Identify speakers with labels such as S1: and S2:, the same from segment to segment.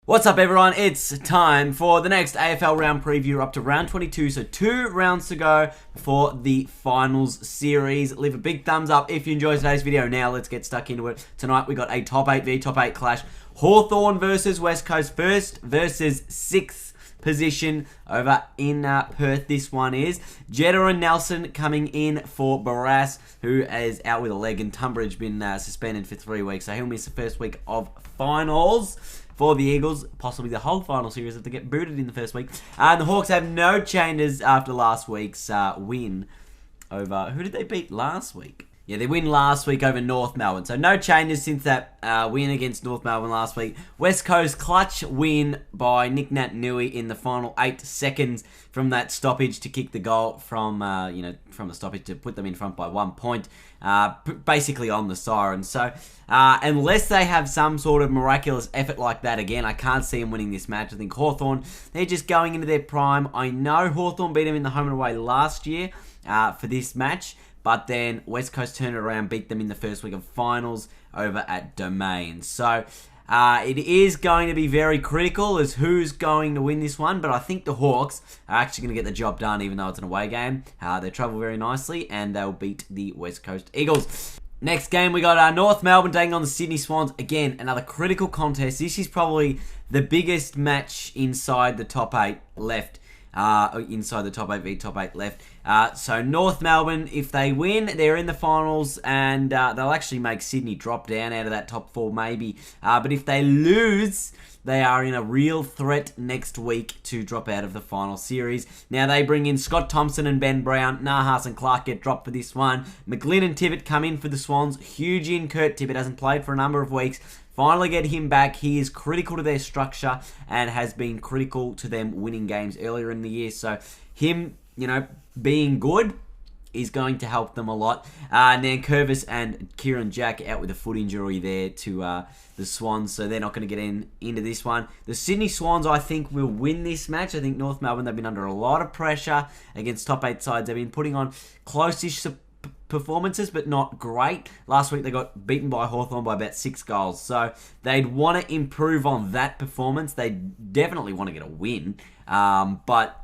S1: What's up, everyone? It's time for the next AFL round preview. We're up to round 22, so 2 rounds to go for the finals series. Leave a big thumbs up if you enjoyed today's video. Now let's get stuck into it. Tonight we got a top 8 v top 8 clash. Hawthorn versus West Coast, first versus 6th position over in Perth. This one is Jetta and Nelson coming in for Barras, who is out with a leg, and Tunbridge been suspended for 3 weeks, so he'll miss the first week of finals for the Eagles, possibly the whole final series if they get booted in the first week. And the Hawks have no changes after last week's win over... Who did they beat last week? Yeah, they win last week over North Melbourne. So no changes since that win against North Melbourne last week. West Coast clutch win by Nick Naitanui in the final 8 seconds from that stoppage to kick the goal from the stoppage to put them in front by 1 point. Basically on the siren. So unless they have some sort of miraculous effort like that again, I can't see them winning this match. I think Hawthorn, they're just going into their prime. I know Hawthorn beat them in the home and away last year for this match. But then West Coast turned it around, beat them in the first week of finals over at Domain. So it is going to be very critical as who's going to win this one. But I think the Hawks are actually going to get the job done, even though it's an away game. They travel very nicely, and they'll beat the West Coast Eagles. Next game, we got North Melbourne taking on the Sydney Swans. Again, another critical contest. This is probably the biggest match inside the top 8 left. Inside the top 8 v top 8 left. So North Melbourne, if they win, they're in the finals, and they'll actually make Sydney drop down out of that top 4 maybe. But if they lose, they are in a real threat next week to drop out of the final series. Now they bring in Scott Thompson and Ben Brown. Nahas and Clark get dropped for this one. McGlynn and Tibbett come in for the Swans. Huge in. Kurt Tibbett hasn't played for a number of weeks. Finally get him back. He is critical to their structure and has been critical to them winning games earlier in the year. So him, being good is going to help them a lot. Nankervis and Kieran Jack out with a foot injury there to the Swans, so they're not going to get into this one. The Sydney Swans, I think, will win this match. I think North Melbourne, they've been under a lot of pressure against top 8 sides. They've been putting on close-ish performances, but not great. Last week they got beaten by Hawthorn by about 6 goals, so they'd want to improve on that performance. They definitely want to get a win, but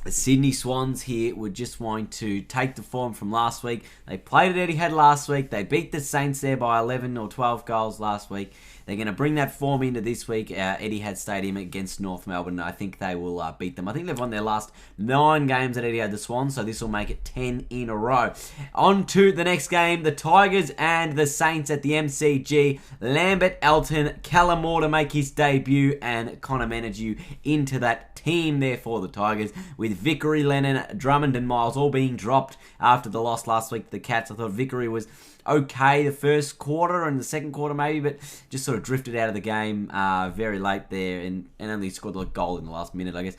S1: the Sydney Swans here would just want to take the form from last week. They played at Etihad last week. They beat the Saints there by 11 or 12 goals last week. They're going to bring that form into this week at Etihad Stadium against North Melbourne. I think they will beat them. I think they've won their last 9 games at Etihad, the Swans, so this will make it 10 in a row. On to the next game, the Tigers and the Saints at the MCG. Lambert, Elton, Callum Moore to make his debut, and Connor Menadue into that team there for the Tigers, with Vickery, Lennon, Drummond and Miles all being dropped after the loss last week to the Cats. I thought Vickery was okay the first quarter and the second quarter maybe, but just sort of drifted out of the game very late there and only scored a goal in the last minute, I guess.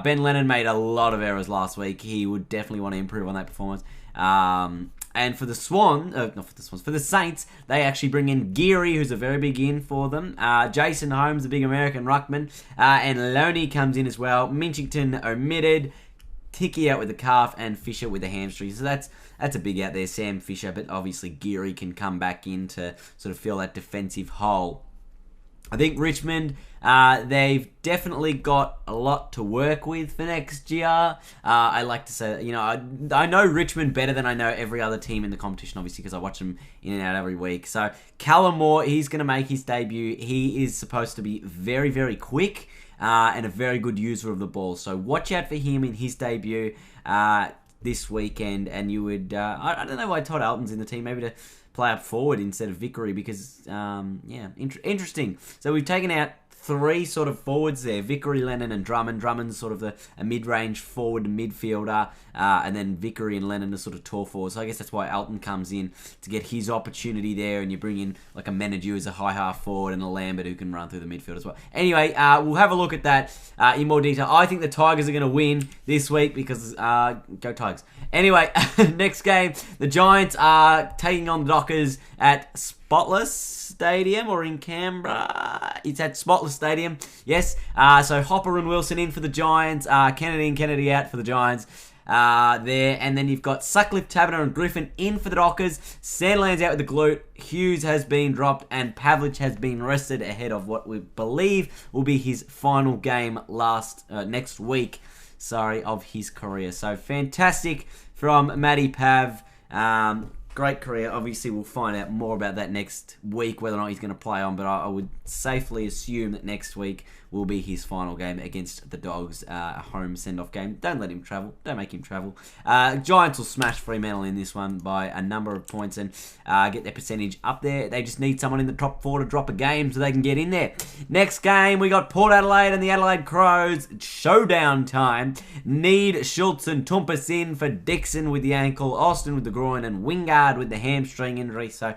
S1: Ben Lennon made a lot of errors last week. He would definitely want to improve on that performance. And for the for the Saints, they actually bring in Geary, who's a very big in for them. Jason Holmes, the big American ruckman, and Loney comes in as well. Minchington omitted. Ticky out with the calf, and Fisher with the hamstring. So that's a big out there, Sam Fisher. But obviously Geary can come back in to sort of fill that defensive hole. I think Richmond, they've definitely got a lot to work with for next year. I like to say, I know Richmond better than I know every other team in the competition, obviously, because I watch them in and out every week. So Callum Moore, he's going to make his debut. He is supposed to be very, very quick. And a very good user of the ball. So watch out for him in his debut this weekend. And you would... I don't know why Todd Alton's in the team. Maybe to play up forward instead of Vickery because, interesting. So we've taken out 3 sort of forwards there. Vickery, Lennon and Drummond. Drummond's sort of a mid-range forward midfielder. And then Vickery and Lennon are sort of tall forwards. So I guess that's why Alton comes in to get his opportunity there. And you bring in like a Menadue as a high half forward and a Lambert who can run through the midfield as well. Anyway, we'll have a look at that in more detail. I think the Tigers are going to win this week because go Tigers. Anyway, next game, the Giants are taking on the Dockers at Spotless Stadium or in Canberra. It's at Spotless Stadium. Yes. So Hopper and Wilson in for the Giants. Kennedy and Kennedy out for the Giants. there. And then you've got Sutcliffe, Taverner, and Griffin in for the Dockers. Sandland's out with the glute. Hughes has been dropped, and Pavlich has been rested ahead of what we believe will be his final game next week. Of his career. So fantastic from Matty Pav. Great career. Obviously, we'll find out more about that next week, whether or not he's going to play on, but I would safely assume that next week will be his final game against the Dogs, a home send-off game. Don't let him travel. Don't make him travel. Giants will smash Fremantle in this one by a number of points and get their percentage up there. They just need someone in the top 4 to drop a game so they can get in there. Next game, we got Port Adelaide and the Adelaide Crows. Showdown time. Need Schultz and Tumpus in for Dixon with the ankle, Austin with the groin, and Wingard with the hamstring injury. So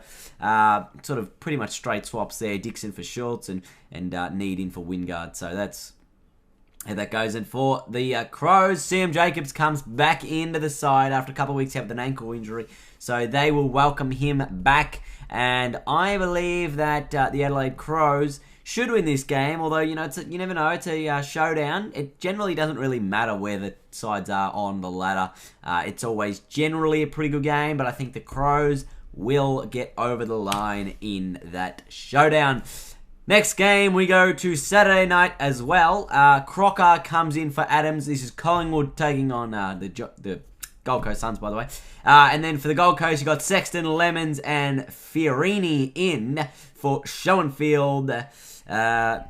S1: sort of pretty much straight swaps there. Dixon for Schultz and Need in for Wingard. So that's how that goes. And for the Crows, Sam Jacobs comes back into the side after a couple of weeks out with an ankle injury. So they will welcome him back. And I believe that the Adelaide Crows should win this game. Although, you never know. It's a showdown. It generally doesn't really matter where the sides are on the ladder. It's always generally a pretty good game. But I think the Crows will get over the line in that showdown. Next game, we go to Saturday night as well. Crocker comes in for Adams. This is Collingwood taking on the Gold Coast Suns, by the way. And then for the Gold Coast, you got Sexton, Lemons, and Fiorini in for Schoenfeld, Hallahan,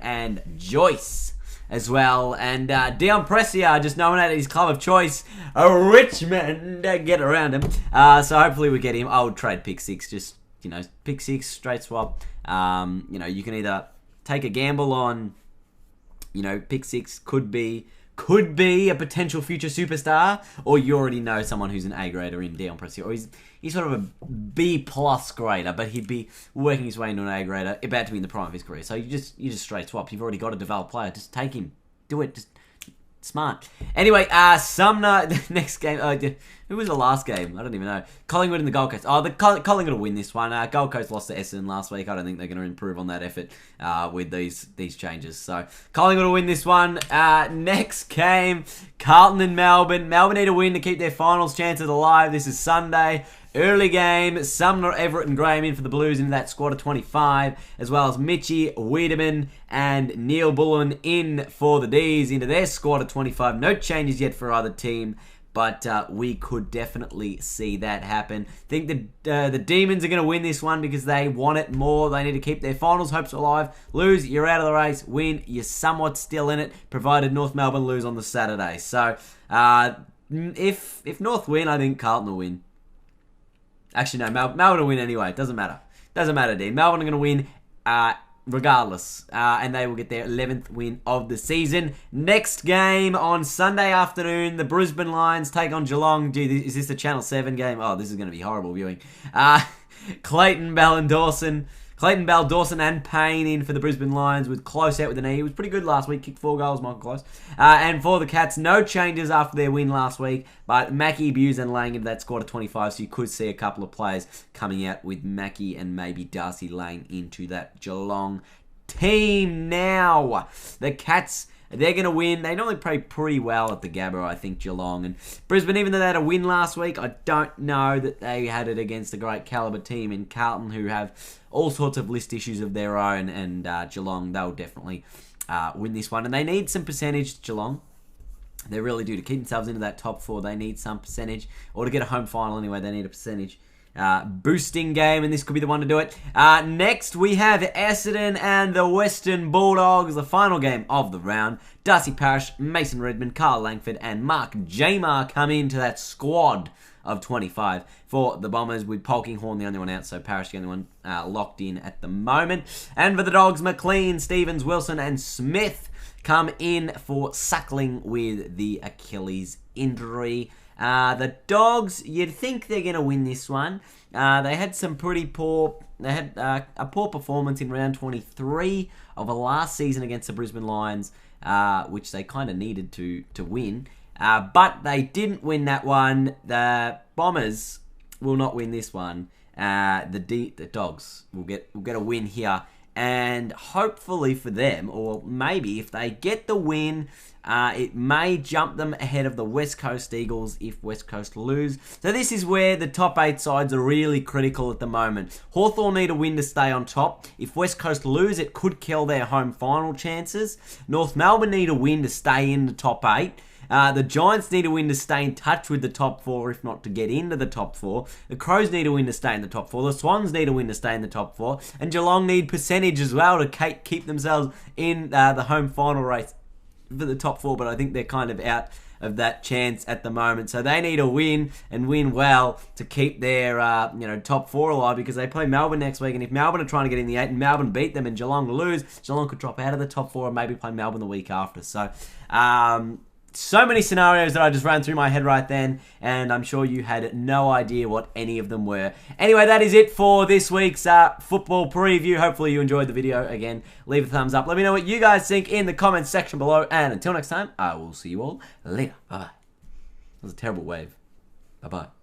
S1: and Joyce as well. And Dion Pressia just nominated his club of choice, Richmond, get around him. So hopefully we get him. I would trade pick 6, just pick 6, straight swap. You can either take a gamble on, pick 6 could be a potential future superstar, or you already know someone who's an A grader in Dion Pressia, or he's sort of a B+ grader, but he'd be working his way into an A grader, about to be in the prime of his career. So you just straight swap. You've already got a developed player. Just take him. Do it. Just smart. Anyway, Sumner, the next game. Who was the last game? I don't even know. Collingwood and the Gold Coast. The Collingwood will win this one. Gold Coast lost to Essendon last week. I don't think they're going to improve on that effort with these changes. So Collingwood will win this one. Next game, Carlton and Melbourne. Melbourne need to win to keep their finals chances alive. This is Sunday. Early game, Sumner, Everett, and Graham in for the Blues into that squad of 25, as well as Mitchie, Wiedemann, and Neil Bullen in for the D's into their squad of 25. No changes yet for either team, but we could definitely see that happen. I think the Demons are going to win this one because they want it more. They need to keep their finals hopes alive. Lose, you're out of the race. Win, you're somewhat still in it, provided North Melbourne lose on the Saturday. So if North win, I think Carlton will win. Actually, no, Melbourne will win anyway. It doesn't matter. Doesn't matter, Dean. Melbourne are going to win regardless. And they will get their 11th win of the season. Next game on Sunday afternoon, the Brisbane Lions take on Geelong. Gee, is this the Channel 7 game? Oh, this is going to be horrible viewing. Clayton Bell, Dawson, and Payne in for the Brisbane Lions with Close out with the knee. He was pretty good last week. Kicked 4 goals, Michael Close. And for the Cats, no changes after their win last week. But Mackie, Buse, and Lang into that squad of 25. So you could see a couple of players coming out with Mackie and maybe Darcy Lane into that Geelong team now. The Cats, they're going to win. They normally play pretty well at the Gabba, I think, Geelong. And Brisbane, even though they had a win last week, I don't know that they had it against a great calibre team in Carlton, who have all sorts of list issues of their own. And Geelong, they'll definitely win this one. And they need some percentage, Geelong. They really do. To keep themselves into that top 4, they need some percentage. Or to get a home final anyway, they need a percentage. Boosting game, and this could be the one to do it. Next, we have Essendon and the Western Bulldogs, the final game of the round. Darcy Parish, Mason Redmond, Carl Langford, and Mark Jamar come into that squad of 25 for the Bombers, with Polkinghorn the only one out, so Parish the only one locked in at the moment. And for the Dogs, McLean, Stevens, Wilson, and Smith come in for Suckling with the Achilles injury. The Dogs, you'd think they're going to win this one. They had some pretty poor... They had a poor performance in round 23 of the last season against the Brisbane Lions, which they kind of needed to win. But they didn't win that one. The Bombers will not win this one. The Dogs will get a win here And hopefully for them, or maybe if they get the win, it may jump them ahead of the West Coast Eagles if West Coast lose. So this is where the top 8 sides are really critical at the moment. Hawthorn need a win to stay on top. If West Coast lose, it could kill their home final chances. North Melbourne need a win to stay in the top 8. The Giants need a win to stay in touch with the top 4, if not to get into the top 4. The Crows need a win to stay in the top 4. The Swans need a win to stay in the top 4. And Geelong need percentage as well to keep themselves in the home final race for the top 4. But I think they're kind of out of that chance at the moment. So they need a win and win well to keep their top 4 alive, because they play Melbourne next week. And if Melbourne are trying to get in the 8 and Melbourne beat them and Geelong lose, Geelong could drop out of the top 4 and maybe play Melbourne the week after. So many scenarios that I just ran through my head right then, and I'm sure you had no idea what any of them were. Anyway, that is it for this week's football preview. Hopefully you enjoyed the video. Again, leave a thumbs up. Let me know what you guys think in the comments section below, and until next time, I will see you all later. Bye-bye. That was a terrible wave. Bye-bye.